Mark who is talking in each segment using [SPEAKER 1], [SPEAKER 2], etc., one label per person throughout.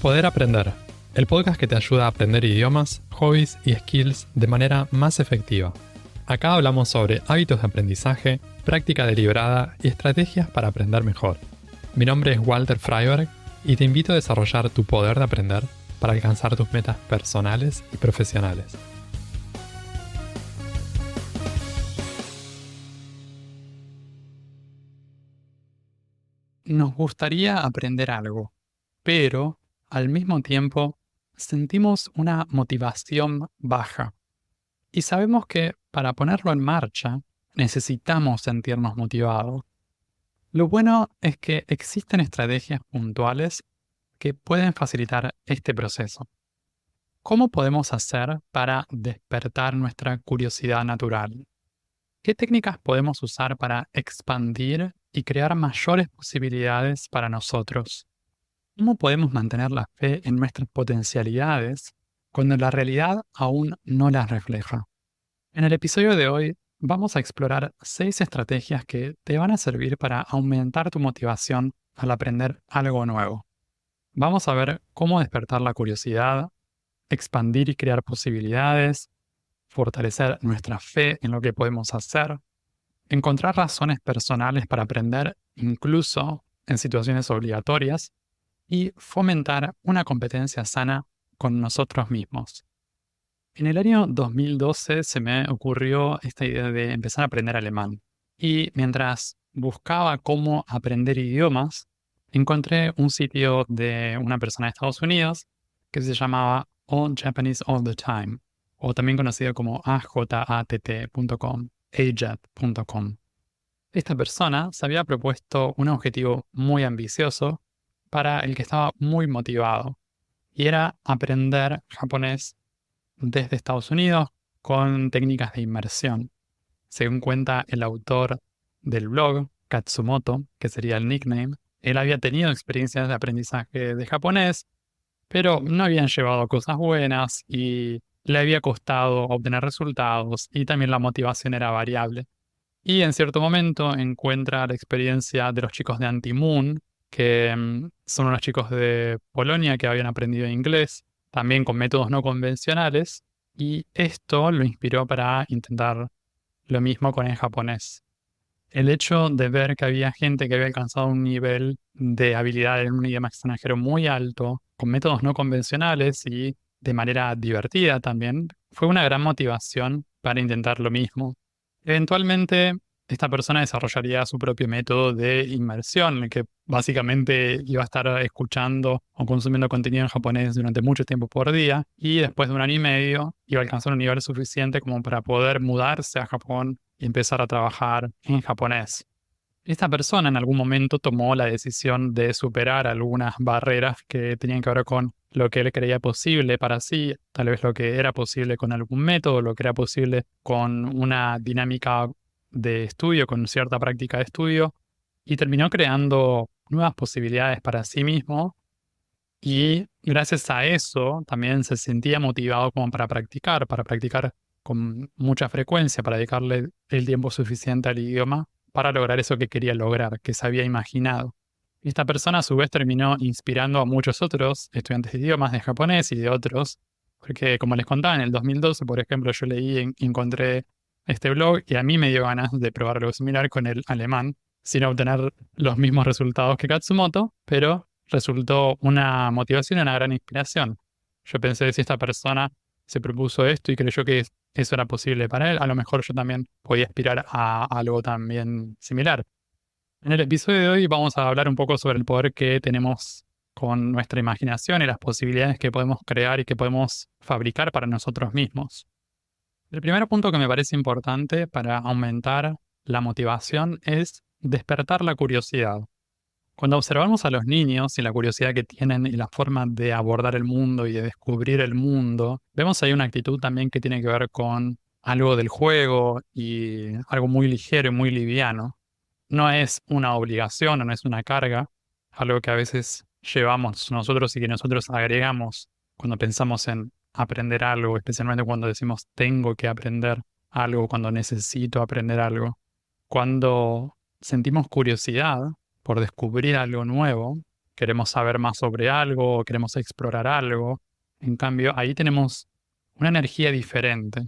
[SPEAKER 1] Poder Aprender, el podcast que te ayuda a aprender idiomas, hobbies y skills de manera más efectiva. Acá hablamos sobre hábitos de aprendizaje, práctica deliberada y estrategias para aprender mejor. Mi nombre es Walter Freiberg y te invito a desarrollar tu poder de aprender para alcanzar tus metas personales y profesionales. Nos gustaría aprender algo, pero al mismo tiempo sentimos una motivación baja. Y sabemos que para ponerlo en marcha necesitamos sentirnos motivados. Lo bueno es que existen estrategias puntuales que pueden facilitar este proceso. ¿Cómo podemos hacer para despertar nuestra curiosidad natural? ¿Qué técnicas podemos usar para expandir y crear mayores posibilidades para nosotros? ¿Cómo podemos mantener la fe en nuestras potencialidades cuando la realidad aún no las refleja? En el episodio de hoy vamos a explorar 6 estrategias que te van a servir para aumentar tu motivación al aprender algo nuevo. Vamos a ver cómo despertar la curiosidad, expandir y crear posibilidades, fortalecer nuestra fe en lo que podemos hacer, encontrar razones personales para aprender incluso en situaciones obligatorias y fomentar una competencia sana con nosotros mismos. En el año 2012 se me ocurrió esta idea de empezar a aprender alemán. Y mientras buscaba cómo aprender idiomas, encontré un sitio de una persona de Estados Unidos que se llamaba All Japanese All the Time, o también conocido como AJATT.com, AJAT.com. Esta persona se había propuesto un objetivo muy ambicioso para el que estaba muy motivado, y era aprender japonés desde Estados Unidos con técnicas de inmersión. Según cuenta el autor del blog, Katsumoto, que sería el nickname, él había tenido experiencias de aprendizaje de japonés, pero no habían llevado cosas buenas y le había costado obtener resultados y también la motivación era variable. Y en cierto momento encuentra la experiencia de los chicos de Anti-Moon, que son unos chicos de Polonia que habían aprendido inglés, también con métodos no convencionales, y esto lo inspiró para intentar lo mismo con el japonés. El hecho de ver que había gente que había alcanzado un nivel de habilidad en un idioma extranjero muy alto, con métodos no convencionales y de manera divertida también, fue una gran motivación para intentar lo mismo. Eventualmente, esta persona desarrollaría su propio método de inmersión, en el que básicamente iba a estar escuchando o consumiendo contenido en japonés durante mucho tiempo por día, y después de un año y medio iba a alcanzar un nivel suficiente como para poder mudarse a Japón y empezar a trabajar en japonés. Esta persona en algún momento tomó la decisión de superar algunas barreras que tenían que ver con lo que él creía posible para sí, tal vez lo que era posible con algún método, lo que era posible con una dinámica de estudio, con cierta práctica de estudio, y terminó creando nuevas posibilidades para sí mismo, y gracias a eso también se sentía motivado como para practicar con mucha frecuencia, para dedicarle el tiempo suficiente al idioma para lograr eso que quería lograr, que se había imaginado. Esta persona a su vez terminó inspirando a muchos otros estudiantes de idiomas de japonés y de otros, porque como les contaba, en el 2012, por ejemplo, yo leí y encontré este blog y a mí me dio ganas de probar algo similar con el alemán, sin obtener los mismos resultados que Katsumoto, pero resultó una motivación y una gran inspiración. Yo pensé, si esta persona se propuso esto y creyó que eso era posible para él, a lo mejor yo también podía aspirar a algo también similar. En el episodio de hoy vamos a hablar un poco sobre el poder que tenemos con nuestra imaginación y las posibilidades que podemos crear y que podemos fabricar para nosotros mismos. El primer punto que me parece importante para aumentar la motivación es despertar la curiosidad. Cuando observamos a los niños y la curiosidad que tienen y la forma de abordar el mundo y de descubrir el mundo, vemos ahí una actitud también que tiene que ver con algo del juego y algo muy ligero y muy liviano. No es una obligación o no es una carga, algo que a veces llevamos nosotros y que nosotros agregamos cuando pensamos en aprender algo, especialmente cuando decimos tengo que aprender algo, cuando necesito aprender algo. Cuando sentimos curiosidad por descubrir algo nuevo, queremos saber más sobre algo o queremos explorar algo. En cambio, ahí tenemos una energía diferente.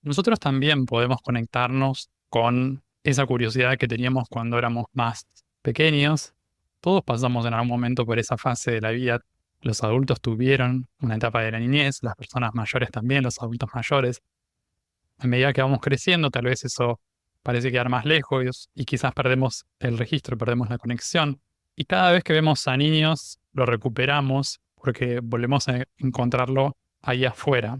[SPEAKER 1] Nosotros también podemos conectarnos con esa curiosidad que teníamos cuando éramos más pequeños. Todos pasamos en algún momento por esa fase de la vida. Los adultos tuvieron una etapa de la niñez, las personas mayores también, los adultos mayores. A medida que vamos creciendo, tal vez eso parece quedar más lejos y quizás perdemos el registro, perdemos la conexión. Y cada vez que vemos a niños, lo recuperamos porque volvemos a encontrarlo ahí afuera.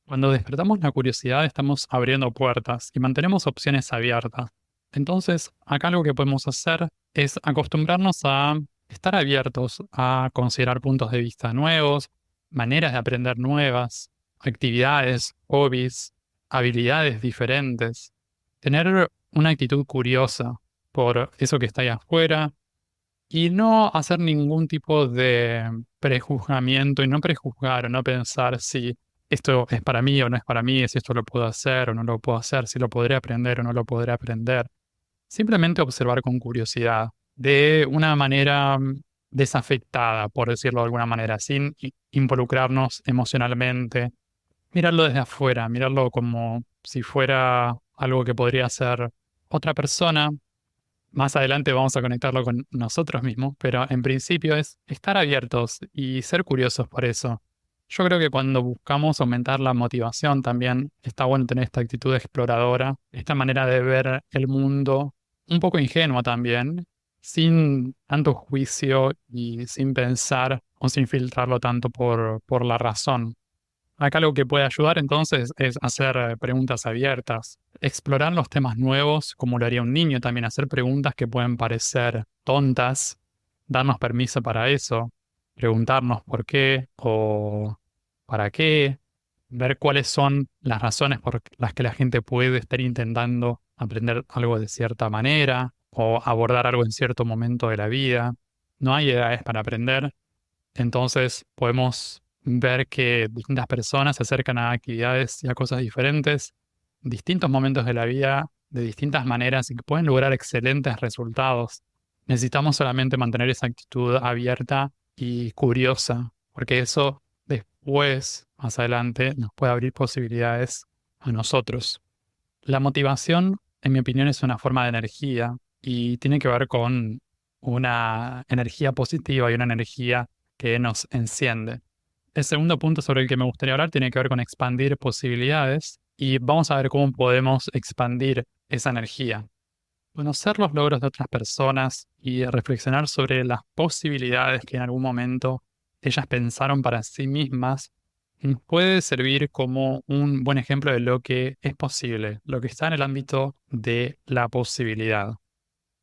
[SPEAKER 1] Cuando despertamos la curiosidad, estamos abriendo puertas y mantenemos opciones abiertas. Entonces, acá algo que podemos hacer es acostumbrarnos a estar abiertos a considerar puntos de vista nuevos, maneras de aprender nuevas, actividades, hobbies, habilidades diferentes. Tener una actitud curiosa por eso que está ahí afuera y no hacer ningún tipo de prejuzgamiento y no prejuzgar o no pensar si esto es para mí o no es para mí, si esto lo puedo hacer o no lo puedo hacer, si lo podré aprender o no lo podré aprender. Simplemente observar con curiosidad, de una manera desafectada, por decirlo de alguna manera, sin involucrarnos emocionalmente. Mirarlo desde afuera, mirarlo como si fuera algo que podría ser otra persona. Más adelante vamos a conectarlo con nosotros mismos, pero en principio es estar abiertos y ser curiosos por eso. Yo creo que cuando buscamos aumentar la motivación también está bueno tener esta actitud exploradora, esta manera de ver el mundo un poco ingenua también, sin tanto juicio y sin pensar o sin filtrarlo tanto por la razón. Acá algo que puede ayudar entonces es hacer preguntas abiertas, explorar los temas nuevos como lo haría un niño también, hacer preguntas que pueden parecer tontas, darnos permiso para eso, preguntarnos por qué o para qué, ver cuáles son las razones por las que la gente puede estar intentando aprender algo de cierta manera o abordar algo en cierto momento de la vida. No hay edades para aprender, entonces podemos ver que distintas personas se acercan a actividades y a cosas diferentes, distintos momentos de la vida, de distintas maneras y que pueden lograr excelentes resultados. Necesitamos solamente mantener esa actitud abierta y curiosa, porque eso después, más adelante, nos puede abrir posibilidades a nosotros. La motivación, en mi opinión, es una forma de energía y tiene que ver con una energía positiva y una energía que nos enciende. El segundo punto sobre el que me gustaría hablar tiene que ver con expandir posibilidades y vamos a ver cómo podemos expandir esa energía. Conocer los logros de otras personas y reflexionar sobre las posibilidades que en algún momento ellas pensaron para sí mismas nos puede servir como un buen ejemplo de lo que es posible, lo que está en el ámbito de la posibilidad.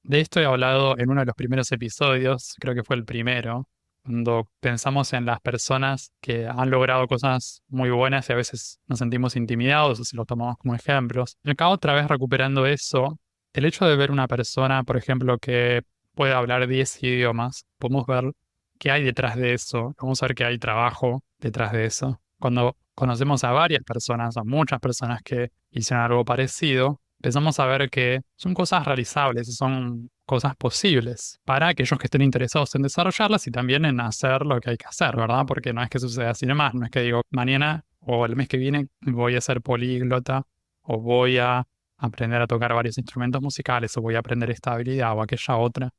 [SPEAKER 1] De esto he hablado en uno de los primeros episodios, creo que fue el primero, cuando pensamos en las personas que han logrado cosas muy buenas y a veces nos sentimos intimidados o si lo tomamos como ejemplos. Y acá otra vez recuperando eso, el hecho de ver una persona, por ejemplo, que puede hablar 10 idiomas, podemos ver qué hay detrás de eso, vamos a ver que hay trabajo detrás de eso. Cuando conocemos a varias personas, a muchas personas que hicieron algo parecido, empezamos a ver que son cosas realizables, son cosas posibles para aquellos que estén interesados en desarrollarlas y también en hacer lo que hay que hacer, ¿verdad? Porque no es que suceda así nomás, no es que digo mañana o el mes que viene voy a ser políglota o voy a aprender a tocar varios instrumentos musicales o voy a aprender esta habilidad o aquella otra.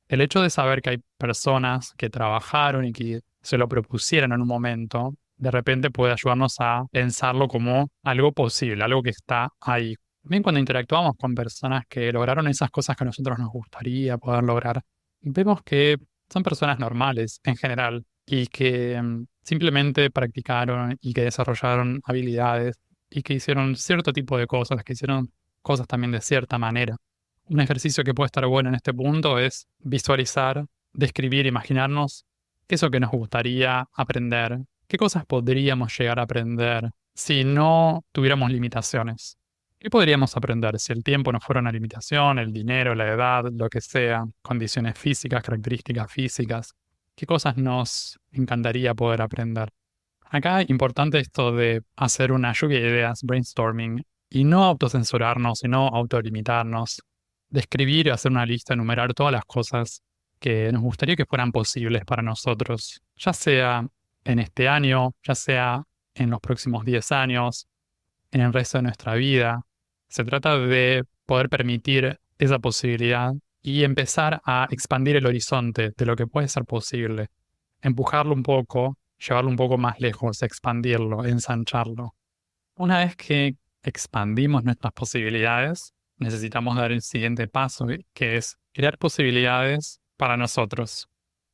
[SPEAKER 1] El hecho de saber que hay personas que trabajaron y que se lo propusieron en un momento, de repente puede ayudarnos a pensarlo como algo posible, algo que está ahí. También cuando interactuamos con personas que lograron esas cosas que a nosotros nos gustaría poder lograr, vemos que son personas normales en general y que simplemente practicaron y que desarrollaron habilidades y que hicieron cierto tipo de cosas, que hicieron cosas también de cierta manera. Un ejercicio que puede estar bueno en este punto es visualizar, describir, imaginarnos eso que nos gustaría aprender, qué cosas podríamos llegar a aprender si no tuviéramos limitaciones. ¿Qué podríamos aprender si el tiempo no fuera una limitación, el dinero, la edad, lo que sea, condiciones físicas, características físicas? ¿Qué cosas nos encantaría poder aprender? Acá es importante esto de hacer una lluvia de ideas, brainstorming, y no autocensurarnos, y no autolimitarnos. Describir y hacer una lista, enumerar todas las cosas que nos gustaría que fueran posibles para nosotros, ya sea en este año, ya sea en los próximos 10 años, en el resto de nuestra vida. Se trata de poder permitir esa posibilidad y empezar a expandir el horizonte de lo que puede ser posible, empujarlo un poco, llevarlo un poco más lejos, expandirlo, ensancharlo. Una vez que expandimos nuestras posibilidades, necesitamos dar el siguiente paso, que es crear posibilidades para nosotros.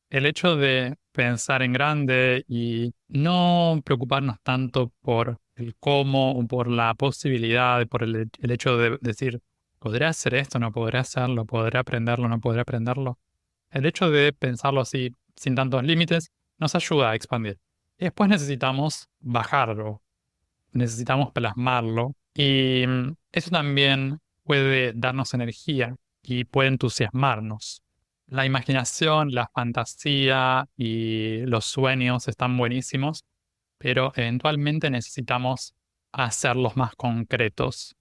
[SPEAKER 1] El hecho de pensar en grande y no preocuparnos tanto por el cómo o por la posibilidad, por el hecho de decir, ¿podré hacer esto? ¿No podré hacerlo? ¿Podré aprenderlo? ¿No podré aprenderlo? El hecho de pensarlo así, sin tantos límites, nos ayuda a expandir. Y después necesitamos bajarlo, necesitamos plasmarlo y eso también puede darnos energía y puede entusiasmarnos. La imaginación, la fantasía y los sueños están buenísimos, pero eventualmente necesitamos hacerlos más concretos.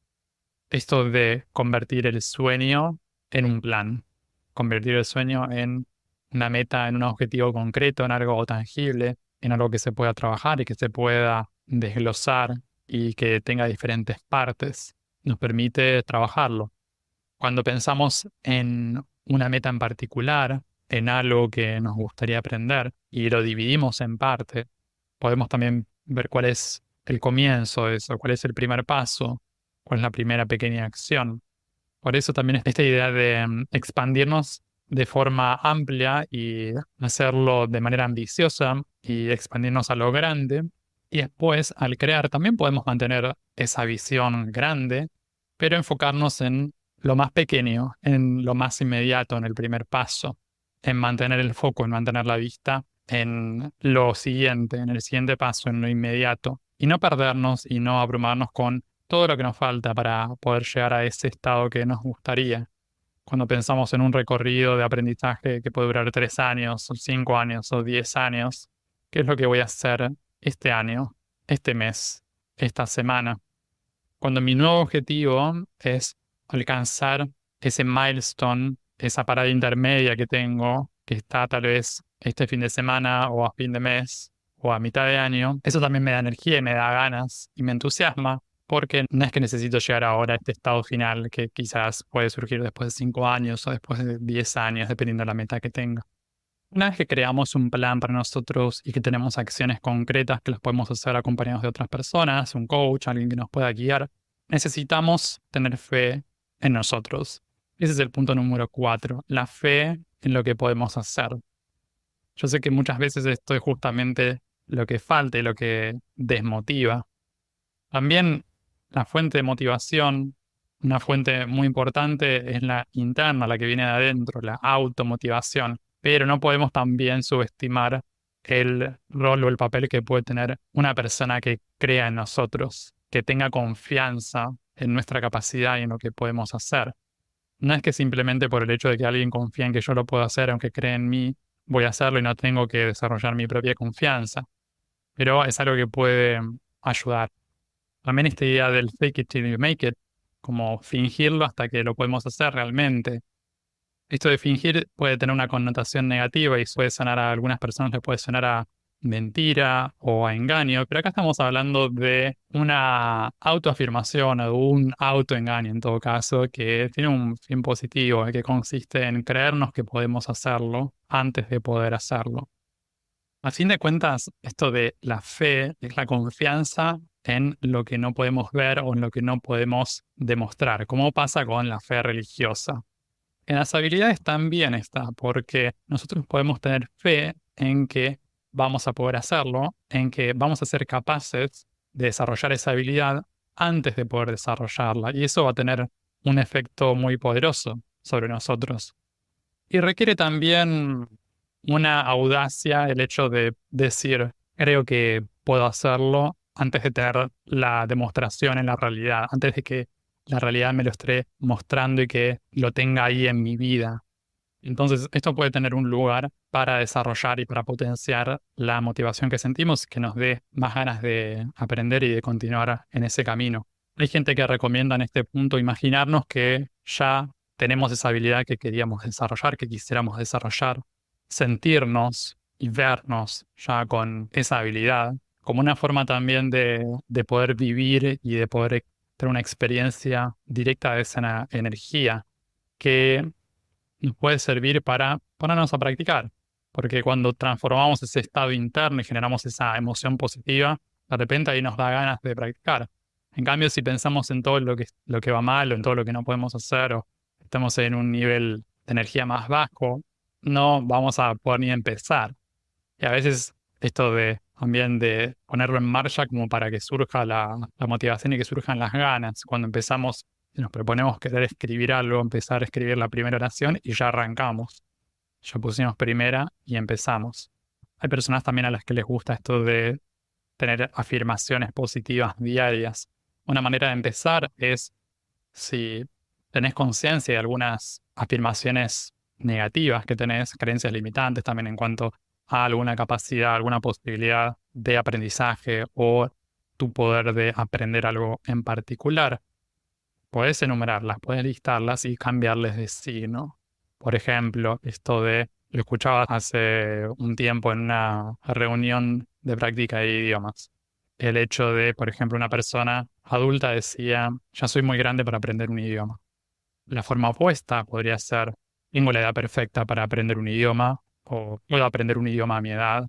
[SPEAKER 1] Esto de convertir el sueño en un plan, convertir el sueño en una meta, en un objetivo concreto, en algo tangible, en algo que se pueda trabajar y que se pueda desglosar y que tenga diferentes partes, nos permite trabajarlo. Cuando pensamos en una meta en particular, en algo que nos gustaría aprender y lo dividimos en parte, podemos también ver cuál es el comienzo de eso, cuál es el primer paso, cuál es la primera pequeña acción. Por eso también esta idea de expandirnos de forma amplia y hacerlo de manera ambiciosa y expandirnos a lo grande. Y después, al crear, también podemos mantener esa visión grande, pero enfocarnos en lo más pequeño, en lo más inmediato, en el primer paso, en mantener el foco, en mantener la vista en lo siguiente, en el siguiente paso, en lo inmediato, y no perdernos y no abrumarnos con todo lo que nos falta para poder llegar a ese estado que nos gustaría. Cuando pensamos en un recorrido de aprendizaje que puede durar 3 años, o 5 años, o 10 años, ¿qué es lo que voy a hacer este año, este mes, esta semana? Cuando mi nuevo objetivo es alcanzar ese milestone, esa parada intermedia que tengo, que está tal vez este fin de semana o a fin de mes o a mitad de año, eso también me da energía y me da ganas y me entusiasma, porque no es que necesito llegar ahora a este estado final que quizás puede surgir después de 5 años o después de 10 años, dependiendo de la meta que tenga. Una vez que creamos un plan para nosotros y que tenemos acciones concretas que las podemos hacer acompañados de otras personas, un coach, alguien que nos pueda guiar, necesitamos tener fe en nosotros. Ese es el punto número 4, la fe en lo que podemos hacer. Yo sé que muchas veces esto es justamente lo que falta y lo que desmotiva. También la fuente de motivación, una fuente muy importante es la interna, la que viene de adentro, la automotivación. Pero no podemos también subestimar el rol o el papel que puede tener una persona que crea en nosotros, que tenga confianza en nuestra capacidad y en lo que podemos hacer. No es que simplemente por el hecho de que alguien confía en que yo lo puedo hacer, aunque cree en mí, voy a hacerlo y no tengo que desarrollar mi propia confianza. Pero es algo que puede ayudar. También esta idea del fake it till you make it, como fingirlo hasta que lo podemos hacer realmente. Esto de fingir puede tener una connotación negativa y puede sonar a algunas personas, le puede sonar a mentira o a engaño, pero acá estamos hablando de una autoafirmación o un autoengaño en todo caso, que tiene un fin positivo, que consiste en creernos que podemos hacerlo antes de poder hacerlo. A fin de cuentas, esto de la fe es la confianza en lo que no podemos ver o en lo que no podemos demostrar, como pasa con la fe religiosa. En las habilidades también está, porque nosotros podemos tener fe en que vamos a poder hacerlo, en que vamos a ser capaces de desarrollar esa habilidad antes de poder desarrollarla, y eso va a tener un efecto muy poderoso sobre nosotros. Y requiere también una audacia el hecho de decir, creo que puedo hacerlo antes de tener la demostración en la realidad, antes de que la realidad me lo esté mostrando y que lo tenga ahí en mi vida. Entonces, esto puede tener un lugar para desarrollar y para potenciar la motivación que sentimos, que nos dé más ganas de aprender y de continuar en ese camino. Hay gente que recomienda en este punto imaginarnos que ya tenemos esa habilidad que queríamos desarrollar, que quisiéramos desarrollar, sentirnos y vernos ya con esa habilidad, como una forma también de poder vivir y de poder tener una experiencia directa de esa energía que nos puede servir para ponernos a practicar. Porque cuando transformamos ese estado interno y generamos esa emoción positiva, de repente ahí nos da ganas de practicar. En cambio, si pensamos en todo lo que va mal o en todo lo que no podemos hacer o estamos en un nivel de energía más bajo, no vamos a poder ni empezar. Y a veces esto de también de ponerlo en marcha como para que surja la motivación y que surjan las ganas. Cuando empezamos, y nos proponemos querer escribir algo, empezar a escribir la primera oración y ya arrancamos. Ya pusimos primera y empezamos. Hay personas también a las que les gusta esto de tener afirmaciones positivas diarias. Una manera de empezar es si tenés conciencia de algunas afirmaciones negativas que tenés, creencias limitantes también en cuanto a alguna capacidad, alguna posibilidad de aprendizaje o tu poder de aprender algo en particular. Puedes enumerarlas, puedes listarlas y cambiarles de signo. Por ejemplo, esto lo escuchaba hace un tiempo en una reunión de práctica de idiomas. El hecho de, por ejemplo, una persona adulta decía, ya soy muy grande para aprender un idioma. La forma opuesta podría ser, tengo la edad perfecta para aprender un idioma o puedo aprender un idioma a mi edad.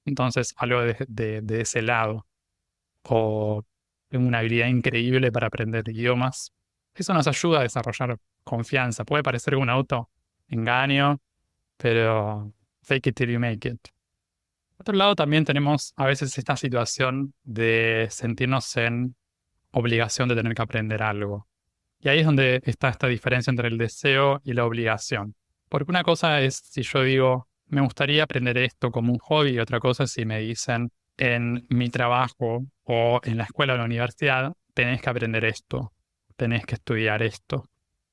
[SPEAKER 1] Entonces, algo de ese lado. O tengo una habilidad increíble para aprender idiomas. Eso nos ayuda a desarrollar confianza. Puede parecer un autoengaño, pero fake it till you make it. Por otro lado, también tenemos a veces esta situación de sentirnos en obligación de tener que aprender algo. Y ahí es donde está esta diferencia entre el deseo y la obligación. Porque una cosa es si yo digo, me gustaría aprender esto como un hobby, y otra cosa es si me dicen, en mi trabajo o en la escuela o en la universidad, tenés que aprender esto, tenés que estudiar esto.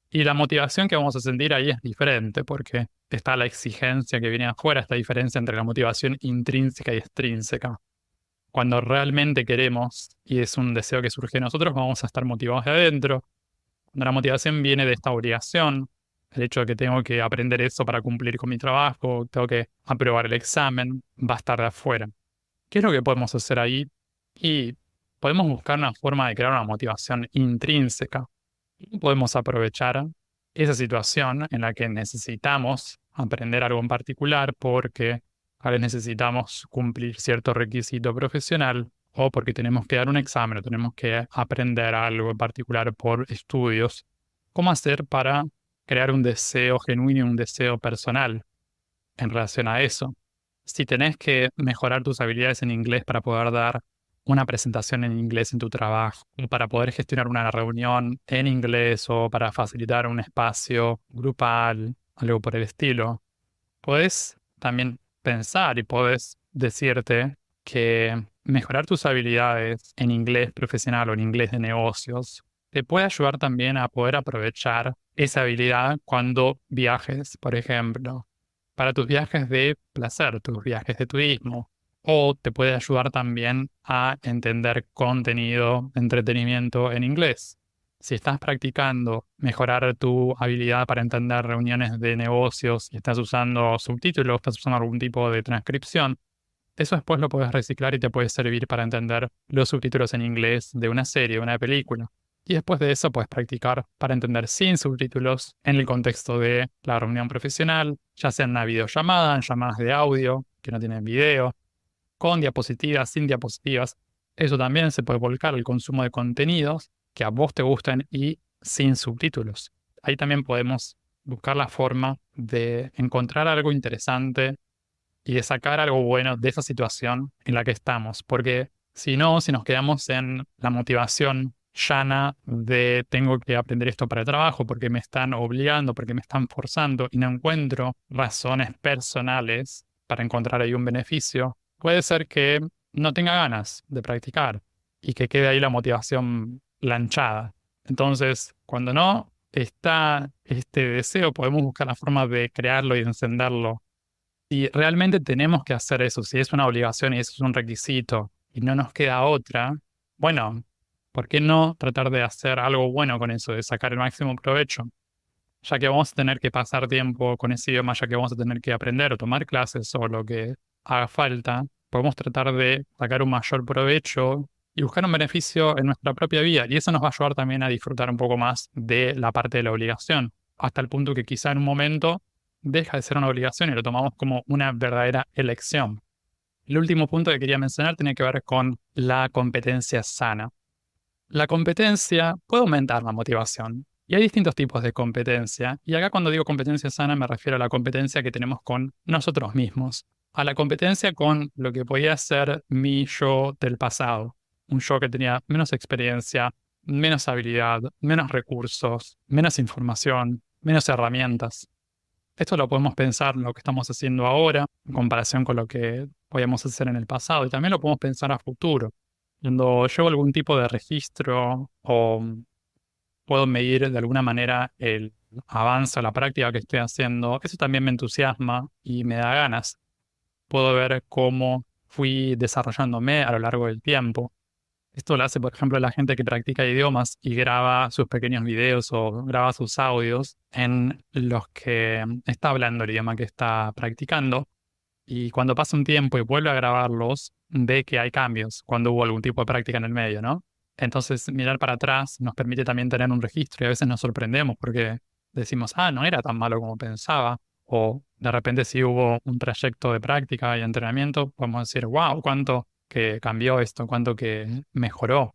[SPEAKER 1] Y la motivación que vamos a sentir ahí es diferente, porque está la exigencia que viene afuera, esta diferencia entre la motivación intrínseca y extrínseca. Cuando realmente queremos y es un deseo que surge de nosotros, vamos a estar motivados de adentro. Cuando la motivación viene de esta obligación, el hecho de que tengo que aprender eso para cumplir con mi trabajo, tengo que aprobar el examen, va a estar de afuera. ¿Qué es lo que podemos hacer ahí? Y podemos buscar una forma de crear una motivación intrínseca. Podemos aprovechar esa situación en la que necesitamos aprender algo en particular porque a veces necesitamos cumplir cierto requisito profesional o porque tenemos que dar un examen o tenemos que aprender algo en particular por estudios. ¿Cómo hacer para crear un deseo genuino y un deseo personal en relación a eso? Si tenés que mejorar tus habilidades en inglés para poder dar una presentación en inglés en tu trabajo, o para poder gestionar una reunión en inglés o para facilitar un espacio grupal, algo por el estilo, puedes también pensar y puedes decirte que mejorar tus habilidades en inglés profesional o en inglés de negocios te puede ayudar también a poder aprovechar esa habilidad cuando viajes, por ejemplo, para tus viajes de placer, tus viajes de turismo. O te puede ayudar también a entender contenido, entretenimiento en inglés. Si estás practicando mejorar tu habilidad para entender reuniones de negocios y estás usando subtítulos, estás usando algún tipo de transcripción, eso después lo puedes reciclar y te puede servir para entender los subtítulos en inglés de una serie, una película. Y después de eso puedes practicar para entender sin subtítulos en el contexto de la reunión profesional, ya sea en una videollamada, en llamadas de audio que no tienen video, con diapositivas, sin diapositivas. Eso también se puede volcar al consumo de contenidos que a vos te gusten y sin subtítulos. Ahí también podemos buscar la forma de encontrar algo interesante y de sacar algo bueno de esa situación en la que estamos. Porque si no, si nos quedamos en la motivación llana de tengo que aprender esto para el trabajo porque me están obligando, porque me están forzando y no encuentro razones personales para encontrar ahí un beneficio, puede ser que no tenga ganas de practicar y que quede ahí la motivación planchada. Entonces, cuando no está este deseo, podemos buscar la forma de crearlo y de encenderlo. Y realmente tenemos que hacer eso, si es una obligación y eso es un requisito y no nos queda otra, bueno, ¿por qué no tratar de hacer algo bueno con eso, de sacar el máximo provecho? ya que vamos a tener que pasar tiempo con ese idioma, ya que vamos a tener que aprender o tomar clases o lo que haga falta, podemos tratar de sacar un mayor provecho y buscar un beneficio en nuestra propia vida. Y eso nos va a ayudar también a disfrutar un poco más de la parte de la obligación, hasta el punto que quizá en un momento deja de ser una obligación y lo tomamos como una verdadera elección. El último punto que quería mencionar tiene que ver con la competencia sana. La competencia puede aumentar la motivación. Y hay distintos tipos de competencia. Y acá cuando digo competencia sana me refiero a la competencia que tenemos con nosotros mismos. A la competencia con lo que podía ser mi yo del pasado. Un yo que tenía menos experiencia, menos habilidad, menos recursos, menos información, menos herramientas. Esto lo podemos pensar en lo que estamos haciendo ahora, en comparación con lo que podíamos hacer en el pasado. Y también lo podemos pensar a futuro. Cuando llevo algún tipo de registro o puedo medir de alguna manera el avance o la práctica que estoy haciendo, eso también me entusiasma y me da ganas. Puedo ver cómo fui desarrollándome a lo largo del tiempo. Esto lo hace, por ejemplo, la gente que practica idiomas y graba sus pequeños videos o graba sus audios en los que está hablando el idioma que está practicando. Y cuando pasa un tiempo y vuelve a grabarlos, ve que hay cambios cuando hubo algún tipo de práctica en el medio, ¿no? Entonces, mirar para atrás nos permite también tener un registro y a veces nos sorprendemos porque decimos, no era tan malo como pensaba. O de repente si hubo un trayecto de práctica y entrenamiento, podemos decir, wow, cuánto que cambió esto, cuánto que mejoró.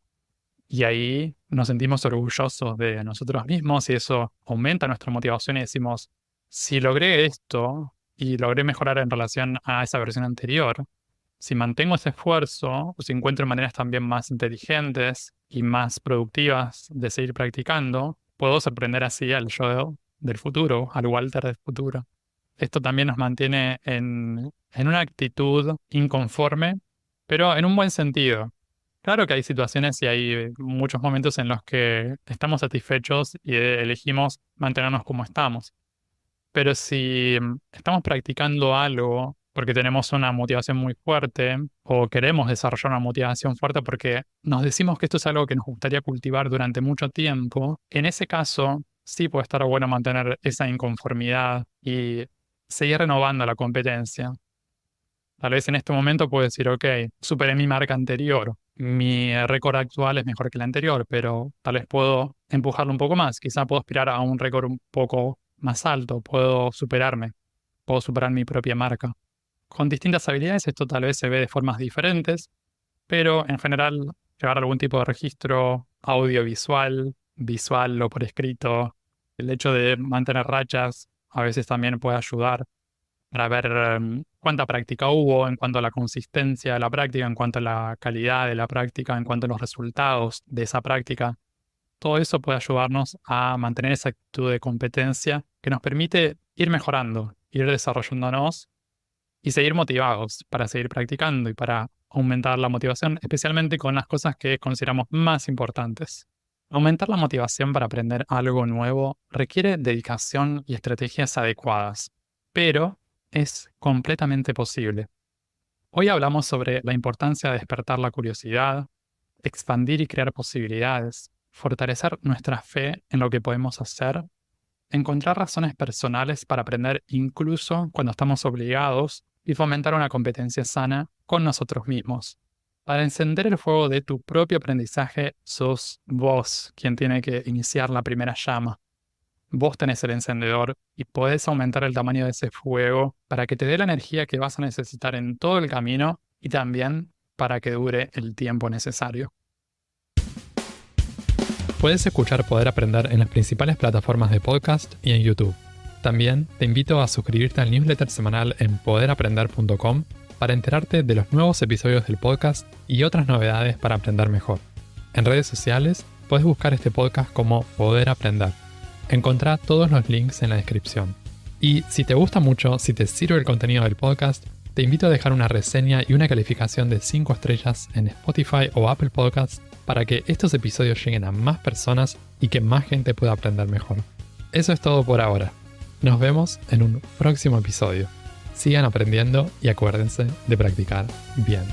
[SPEAKER 1] Y ahí nos sentimos orgullosos de nosotros mismos y eso aumenta nuestra motivación y decimos, si logré esto y logré mejorar en relación a esa versión anterior, si mantengo ese esfuerzo, o si encuentro maneras también más inteligentes y más productivas de seguir practicando, puedo sorprender así al yo del futuro, al Walter del futuro. Esto también nos mantiene en una actitud inconforme, pero en un buen sentido. Claro que hay situaciones y hay muchos momentos en los que estamos satisfechos y elegimos mantenernos como estamos. Pero si estamos practicando algo porque tenemos una motivación muy fuerte o queremos desarrollar una motivación fuerte porque nos decimos que esto es algo que nos gustaría cultivar durante mucho tiempo, en ese caso sí puede estar bueno mantener esa inconformidad y seguir renovando la competencia. Tal vez en este momento puedo decir, ok, superé mi marca anterior, mi récord actual es mejor que el anterior, pero tal vez puedo empujarlo un poco más, quizá puedo aspirar a un récord un poco más alto, puedo superarme, puedo superar mi propia marca. Con distintas habilidades esto tal vez se ve de formas diferentes, pero en general llevar algún tipo de registro audiovisual, visual o por escrito, el hecho de mantener rachas a veces también puede ayudar para ver cuánta práctica hubo en cuanto a la consistencia de la práctica, en cuanto a la calidad de la práctica, en cuanto a los resultados de esa práctica. Todo eso puede ayudarnos a mantener esa actitud de competencia que nos permite ir mejorando, ir desarrollándonos y seguir motivados para seguir practicando y para aumentar la motivación, especialmente con las cosas que consideramos más importantes. Aumentar la motivación para aprender algo nuevo requiere dedicación y estrategias adecuadas, pero es completamente posible. Hoy hablamos sobre la importancia de despertar la curiosidad, expandir y crear posibilidades, fortalecer nuestra fe en lo que podemos hacer, encontrar razones personales para aprender incluso cuando estamos obligados y fomentar una competencia sana con nosotros mismos. Para encender el fuego de tu propio aprendizaje, sos vos quien tiene que iniciar la primera llama. Vos tenés el encendedor y podés aumentar el tamaño de ese fuego para que te dé la energía que vas a necesitar en todo el camino y también para que dure el tiempo necesario. Puedes escuchar Poder Aprender en las principales plataformas de podcast y en YouTube. También te invito a suscribirte al newsletter semanal en poderaprender.com para enterarte de los nuevos episodios del podcast y otras novedades para aprender mejor. En redes sociales puedes buscar este podcast como Poder Aprender. Encontrá todos los links en la descripción. Y si te gusta mucho, si te sirve el contenido del podcast, te invito a dejar una reseña y una calificación de 5 estrellas en Spotify o Apple Podcasts para que estos episodios lleguen a más personas y que más gente pueda aprender mejor. Eso es todo por ahora. Nos vemos en un próximo episodio. Sigan aprendiendo y acuérdense de practicar bien.